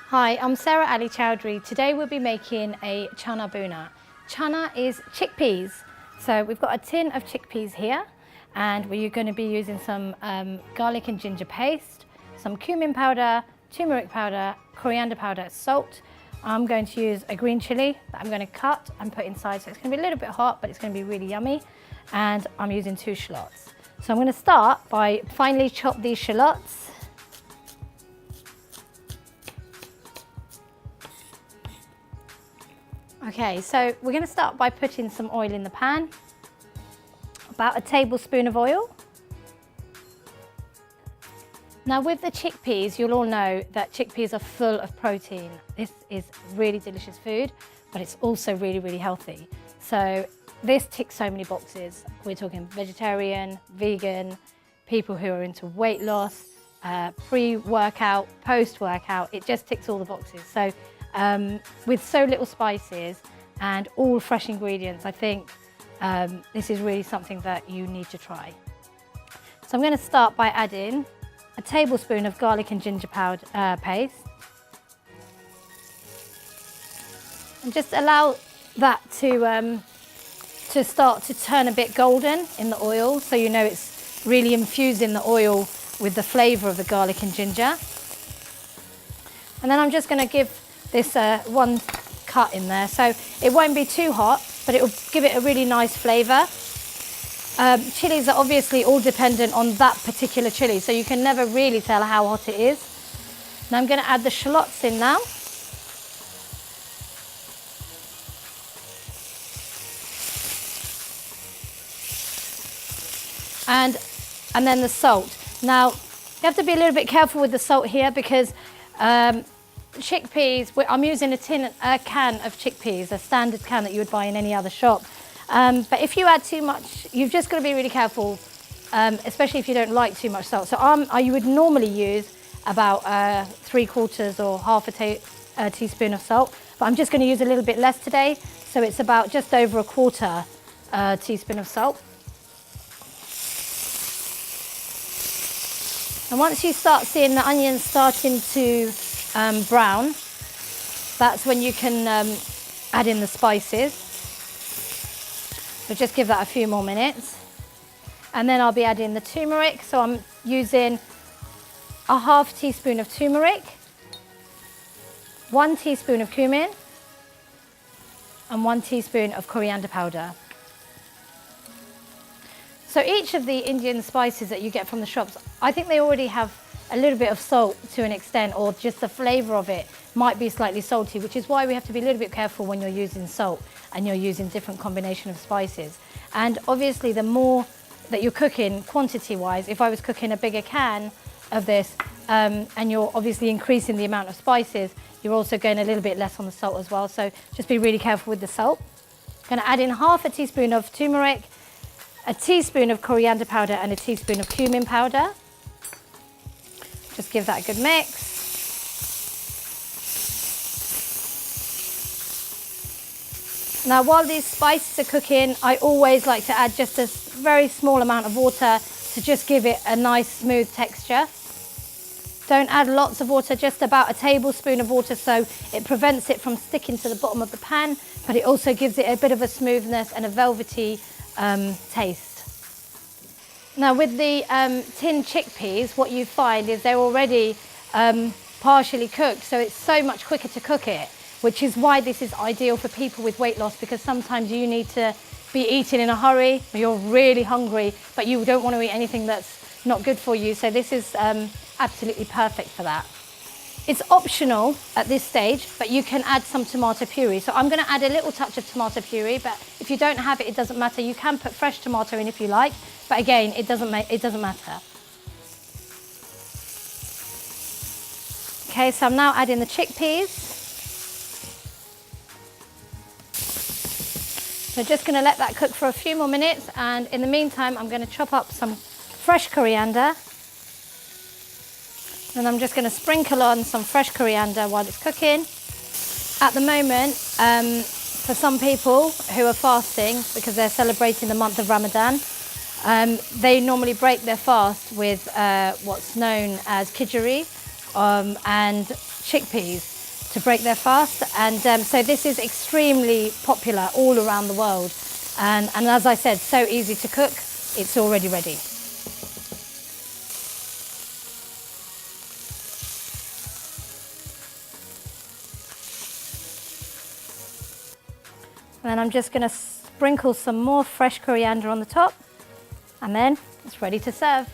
Hi, I'm Sarah Ali Chowdhury. Today we'll be making a chana buna. Chana is chickpeas. So we've got a tin of chickpeas here, and we're going to be using some garlic and ginger paste, some cumin powder, turmeric powder, coriander powder, salt. I'm going to use a green chilli that I'm going to cut and put inside. So it's going to be a little bit hot, but it's going to be really yummy. And I'm using 2 shallots. So I'm going to start by finely chop these shallots. Okay, so we're going to start by putting some oil in the pan, about a tablespoon of oil. Now with the chickpeas, you'll all know that chickpeas are full of protein. This is really delicious food, but it's also really, really healthy. So this ticks so many boxes. We're talking vegetarian, vegan, people who are into weight loss, pre-workout, post-workout, it just ticks all the boxes. So with so little spices and all fresh ingredients, I think this is really something that you need to try. So I'm going to start by adding a tablespoon of garlic and ginger powder paste. And just allow that to start to turn a bit golden in the oil, so you know it's really infusing the oil with the flavour of the garlic and ginger. And then I'm just going to give this one cut in there, so it won't be too hot, but it will give it a really nice flavour. Chilies are obviously all dependent on that particular chili, so you can never really tell how hot it is. Now I'm going to add the shallots in now. And then the salt. Now you have to be a little bit careful with the salt here, because chickpeas, I'm using a can of chickpeas, a standard can that you would buy in any other shop. But if you add too much, you've just got to be really careful, especially if you don't like too much salt. So you would normally use about 3/4 or half a teaspoon of salt, but I'm just going to use a little bit less today. So it's about just over 1/4 teaspoon of salt. And once you start seeing the onions starting to brown, that's when you can add in the spices. So just give that a few more minutes. And then I'll be adding the turmeric. So I'm using a half teaspoon of turmeric, 1 teaspoon of cumin, and 1 teaspoon of coriander powder. So each of the Indian spices that you get from the shops, I think they already have a little bit of salt to an extent, or just the flavour of it might be slightly salty, which is why we have to be a little bit careful when you're using salt and you're using different combination of spices. And obviously the more that you're cooking quantity-wise, if I was cooking a bigger can of this and you're obviously increasing the amount of spices, you're also going a little bit less on the salt as well. So just be really careful with the salt. I'm going to add in half a teaspoon of turmeric, a teaspoon of coriander powder and a teaspoon of cumin powder. Just give that a good mix. Now while these spices are cooking, I always like to add just a very small amount of water to just give it a nice smooth texture. Don't add lots of water, just about a tablespoon of water, so it prevents it from sticking to the bottom of the pan, but it also gives it a bit of a smoothness and a velvety taste. Now with the tin chickpeas, what you find is they're already partially cooked, so it's so much quicker to cook it, which is why this is ideal for people with weight loss, because sometimes you need to be eating in a hurry, or you're really hungry, but you don't want to eat anything that's not good for you. So this is absolutely perfect for that. It's optional at this stage, but you can add some tomato puree. So I'm going to add a little touch of tomato puree, but if you don't have it, it doesn't matter. You can put fresh tomato in if you like, but again, it doesn't matter. Okay, so I'm now adding the chickpeas. So just going to let that cook for a few more minutes, and in the meantime, I'm going to chop up some fresh coriander. And I'm just going to sprinkle on some fresh coriander while it's cooking. At the moment, for some people who are fasting, because they're celebrating the month of Ramadan, they normally break their fast with what's known as khichdi and chickpeas. to break their fast. And so this is extremely popular all around the world. And as I said, so easy to cook, it's already ready. And then I'm just going to sprinkle some more fresh coriander on the top, and then it's ready to serve.